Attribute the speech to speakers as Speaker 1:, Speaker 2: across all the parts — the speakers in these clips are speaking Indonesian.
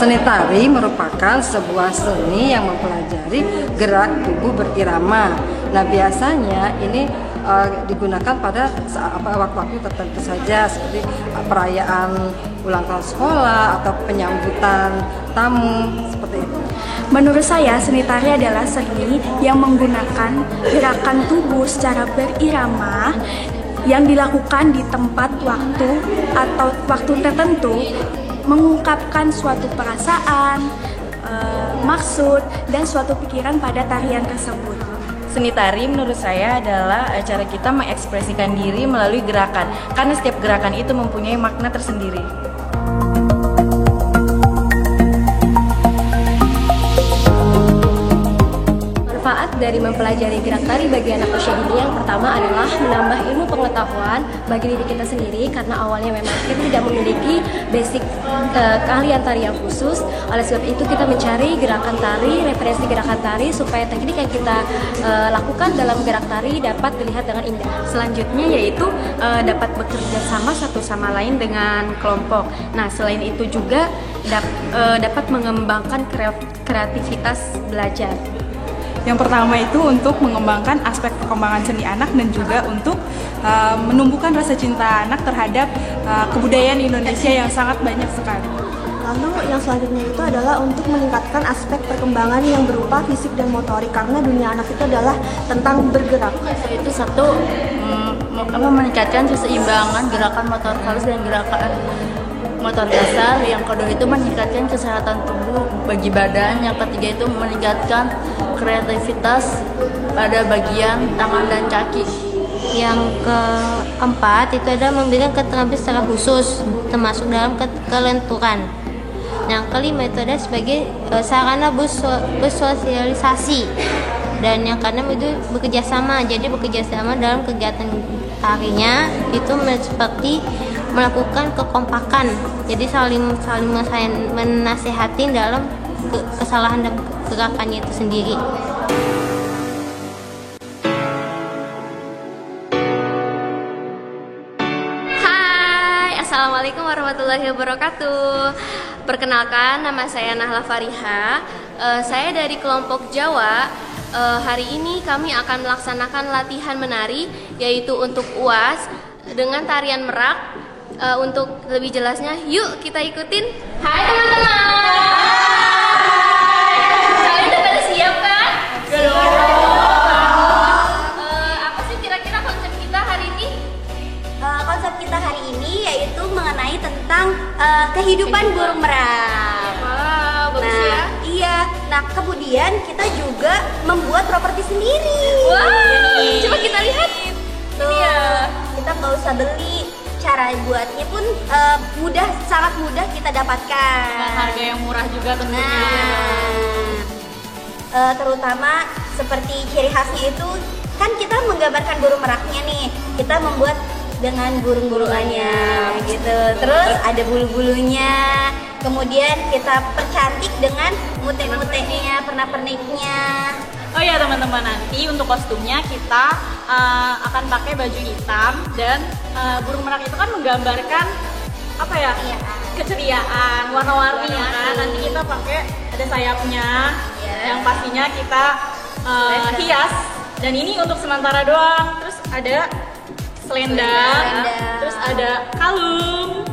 Speaker 1: Seni tari merupakan sebuah seni yang mempelajari gerak tubuh berirama. Nah, biasanya ini digunakan pada waktu-waktu tertentu saja, seperti perayaan ulang tahun sekolah atau penyambutan tamu, seperti itu.
Speaker 2: Menurut saya, seni tari adalah seni yang menggunakan gerakan tubuh secara berirama yang dilakukan di tempat waktu atau waktu tertentu, mengungkapkan suatu perasaan, maksud, dan suatu pikiran pada tarian tersebut.
Speaker 3: Seni tari menurut saya adalah cara kita mengekspresikan diri melalui gerakan, karena setiap gerakan itu mempunyai makna tersendiri.
Speaker 4: Manfaat dari mempelajari gerak tari bagi anak usia dini yang pertama adalah menambah ilmu pengetahuan bagi diri kita sendiri, karena awalnya memang kita tidak memiliki basic keahlian tari yang khusus. Oleh sebab itu kita mencari gerakan tari, referensi gerakan tari supaya teknik yang kita lakukan dalam gerak tari dapat dilihat dengan indah.
Speaker 5: Selanjutnya yaitu dapat bekerja sama satu sama lain dengan kelompok. Nah, selain itu juga dapat mengembangkan kreativitas belajar.
Speaker 6: Yang pertama itu untuk mengembangkan aspek perkembangan seni anak dan juga untuk menumbuhkan rasa cinta anak terhadap kebudayaan Indonesia yang sangat banyak sekali.
Speaker 7: Lalu yang selanjutnya itu adalah untuk meningkatkan aspek perkembangan yang berupa fisik dan motorik, karena dunia anak itu adalah tentang bergerak.
Speaker 3: Itu satu, meningkatkan keseimbangan gerakan motor halus dan gerakan motor dasar. Yang kedua itu meningkatkan kesehatan tubuh bagi badan. Yang ketiga itu meningkatkan kreativitas pada bagian tangan dan kaki.
Speaker 8: Yang keempat itu adalah memberikan keterampilan secara khusus, termasuk dalam kelenturan. Yang kelima itu adalah sebagai sarana bersosialisasi. Dan yang keenam itu bekerja sama. Jadi bekerja sama dalam kegiatan tarinya itu seperti melakukan kekompakan. Jadi saling menasehati dalam kesalahan dan gerakannya itu sendiri.
Speaker 4: Assalamualaikum warahmatullahi wabarakatuh. Perkenalkan, nama saya Nahla Fariha. Saya dari kelompok Jawa. Hari ini kami akan melaksanakan latihan menari, yaitu untuk UAS dengan tarian merak. Untuk lebih jelasnya, yuk kita ikutin. Hai teman-teman. Kalian udah pada siap kan? Apa sih kira-kira konsep kita hari ini?
Speaker 9: Konsep kita hari ini yaitu mengenai tentang kehidupan burung merak.
Speaker 4: Wow, bagus ya.
Speaker 9: Iya. Nah, kemudian kita juga membuat properti sendiri.
Speaker 4: Wow, coba kita lihat.
Speaker 9: Tuh, ini ya. Kita nggak usah beli. Cara buatnya pun sangat mudah kita dapatkan.
Speaker 3: Dengan harga yang murah juga tentunya.
Speaker 9: Terutama seperti ciri khasnya itu kan kita menggambarkan burung meraknya nih. Kita membuat dengan burung-burungannya gitu. Terus ada bulu-bulunya. Kemudian kita percantik dengan mute-mutenya, pernak-perniknya.
Speaker 3: Oh ya teman-teman, nanti untuk kostumnya kita akan pakai baju hitam dan burung merak itu kan menggambarkan apa ya? Keceriaan, warna-warni ya kan. Nanti kita pakai ada sayapnya, yang pastinya kita hias. Dan ini untuk sementara doang. Terus ada selendang, terus ada kalung.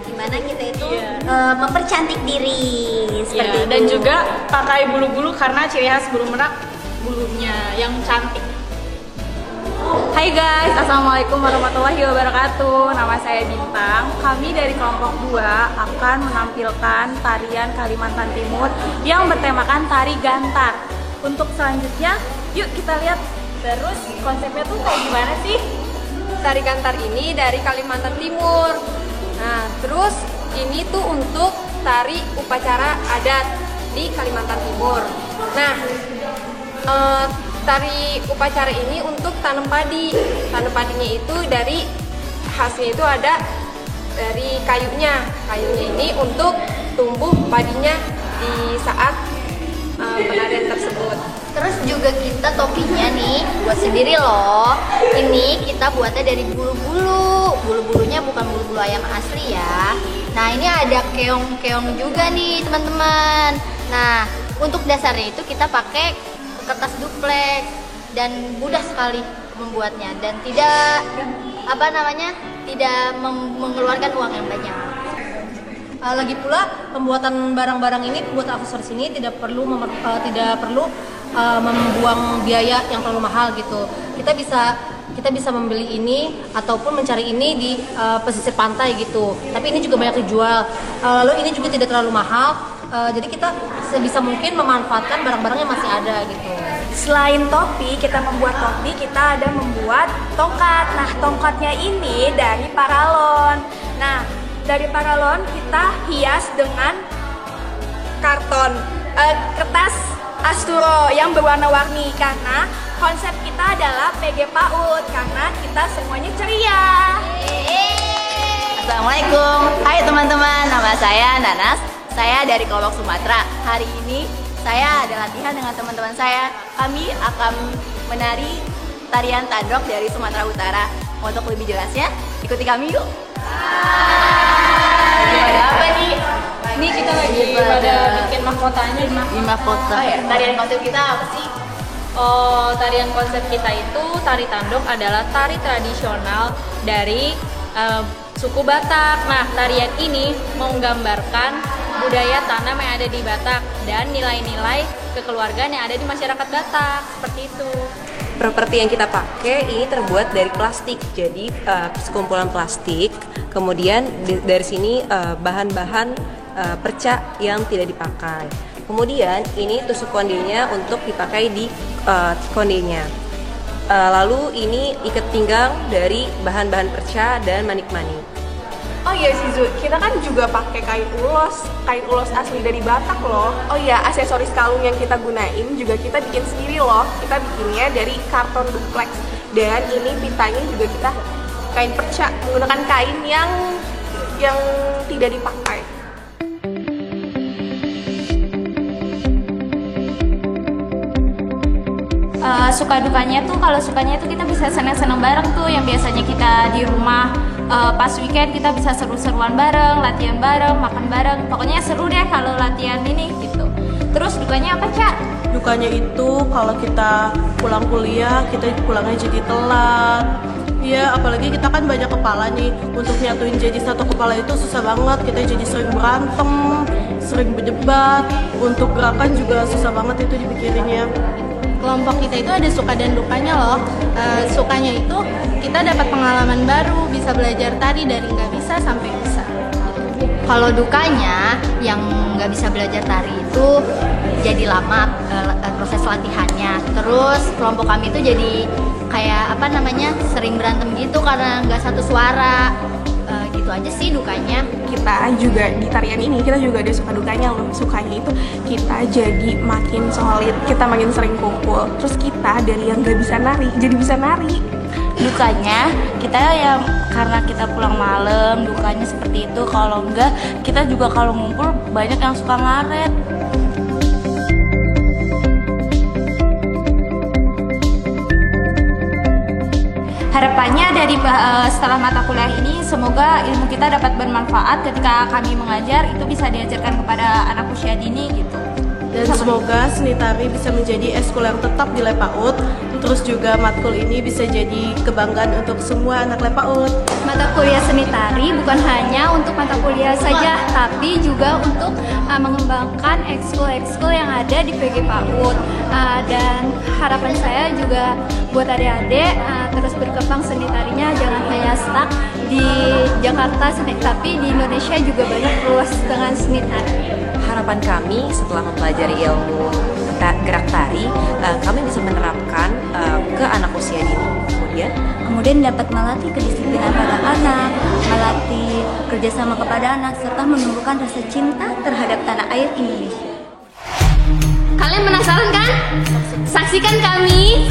Speaker 9: Dimana kita itu mempercantik diri seperti itu.
Speaker 3: Dan juga pakai bulu-bulu karena ciri khas burung merak bulunya yang cantik. Hai guys, assalamualaikum warahmatullahi wabarakatuh. Nama saya Bintang. Kami dari kelompok 2 akan menampilkan tarian Kalimantan Timur yang bertemakan tari gantar. Untuk selanjutnya, yuk kita lihat. Terus konsepnya tuh kayak gimana sih?
Speaker 10: Tari gantar ini dari Kalimantan Timur. Nah, terus ini tuh untuk tari upacara adat di Kalimantan Timur. Nah, tari upacara ini untuk tanam padi. Tanam padinya itu dari khasnya itu ada dari kayunya. Kayunya ini untuk tumbuh padinya di saat penarian tersebut.
Speaker 9: Terus juga kita topinya nih buat sendiri loh. Ini kita buatnya dari bulu-bulu. Bulu-bulunya bukan bulu-bulu ayam asli ya. Nah, ini ada keong-keong juga nih teman-teman. Nah, untuk dasarnya itu kita pakai kertas duplex dan mudah sekali membuatnya dan tidak mengeluarkan uang yang banyak.
Speaker 4: Lagi pula pembuatan barang-barang ini, pembuatan aksesoris ini tidak perlu membuang biaya yang terlalu mahal gitu. Kita bisa membeli ini ataupun mencari ini di pesisir pantai gitu. Tapi ini juga banyak dijual. Lalu ini juga tidak terlalu mahal. Jadi kita sebisa mungkin memanfaatkan barang-barang yang masih ada gitu.
Speaker 2: Selain topi, kita membuat topi, kita ada membuat tongkat. Nah, tongkatnya ini dari paralon. Nah, dari paralon kita hias dengan karton kertas asturo yang berwarna-warni karena konsep kita adalah PG PAUD karena kita semuanya ceria.
Speaker 11: Assalamualaikum. Hai teman-teman, nama saya Nanas. Saya dari kelompok Sumatera. Hari ini saya ada latihan dengan teman-teman saya. Kami akan menari tarian tandok dari Sumatera Utara. Untuk lebih jelasnya, ikuti kami yuk. Gimana apa nih?
Speaker 3: Ini kita lagi pada bikin mahkotanya.
Speaker 11: Mahkota.
Speaker 3: Oh ya, tarian konsep kita apa sih? Oh, tarian konsep kita itu tari tandok adalah tari tradisional dari suku Batak. Nah, tarian ini menggambarkan budaya tanam yang ada di Batak dan nilai-nilai kekeluargaan yang ada di masyarakat Batak, seperti itu.
Speaker 12: Properti yang kita pakai ini terbuat dari plastik, jadi sekumpulan plastik. Kemudian dari sini bahan-bahan perca yang tidak dipakai. Kemudian ini tusuk kondenya untuk dipakai di kondenya. Lalu ini ikat pinggang dari bahan-bahan perca dan manik-manik.
Speaker 10: Oh iya Sizu, kita kan juga pakai kain ulos asli dari Batak loh. Oh iya, aksesoris kalung yang kita gunain juga kita bikin sendiri loh. Kita bikinnya dari karton duplex dan ini pitanya juga kita kain perca, menggunakan kain yang tidak dipakai.
Speaker 13: Suka dukanya tuh, kalau sukanya tuh kita bisa senang-senang bareng tuh, yang biasanya kita di rumah pas weekend kita bisa seru-seruan bareng, latihan bareng, makan bareng, pokoknya seru deh kalau latihan ini gitu. Terus dukanya apa, Cak?
Speaker 14: Dukanya itu kalau kita pulang kuliah kita pulangnya jadi telat. Ya, apalagi kita kan banyak kepala nih, untuk nyatuin jadi satu kepala itu susah banget, kita jadi sering berantem, sering berdebat, untuk gerakan juga susah banget itu dipikirinnya.
Speaker 15: Kelompok kita itu ada suka dan dukanya loh. Sukanya itu kita dapat pengalaman baru, bisa belajar tari dari nggak bisa sampai bisa.
Speaker 9: Kalau dukanya yang nggak bisa belajar tari itu jadi lama proses latihannya. Terus kelompok kami itu jadi kayak sering berantem gitu karena nggak satu suara. Gitu aja sih dukanya.
Speaker 10: Kita juga di tarian ini kita juga ada suka dukanya loh. Sukanya itu kita jadi makin solid, kita makin sering kumpul. Terus kita dari yang nggak bisa nari jadi bisa nari.
Speaker 13: Dukanya kita yang karena kita pulang malam, dukanya seperti itu. Kalau enggak, kita juga kalau ngumpul banyak yang suka ngaret. Harapannya dari setelah mata kuliah ini, semoga ilmu kita dapat bermanfaat ketika kami mengajar, itu bisa diajarkan kepada anak usia dini gitu.
Speaker 14: Dan semoga seni tari bisa menjadi eskul yang tetap di LEPAUD. Terus juga matkul ini bisa jadi kebanggaan untuk semua anak LEPAUD.
Speaker 2: Mata kuliah seni tari bukan hanya untuk mata kuliah saja, tapi juga untuk mengembangkan ekskul-ekskul yang ada di PG PAUD. Dan harapan saya juga buat adik-adik terus berkembang seni tarinya, jangan hanya stuck di Jakarta, tapi di Indonesia juga banyak luas dengan seni tari.
Speaker 12: Harapan kami setelah mempelajari ilmu gerak tari, kami bisa menerapkan ke anak usia dini.
Speaker 13: Kemudian dapat melatih kedisiplinan pada anak, melatih kerjasama kepada anak, serta menumbuhkan rasa cinta terhadap tanah air Indonesia.
Speaker 11: Kalian penasaran kan? Saksikan kami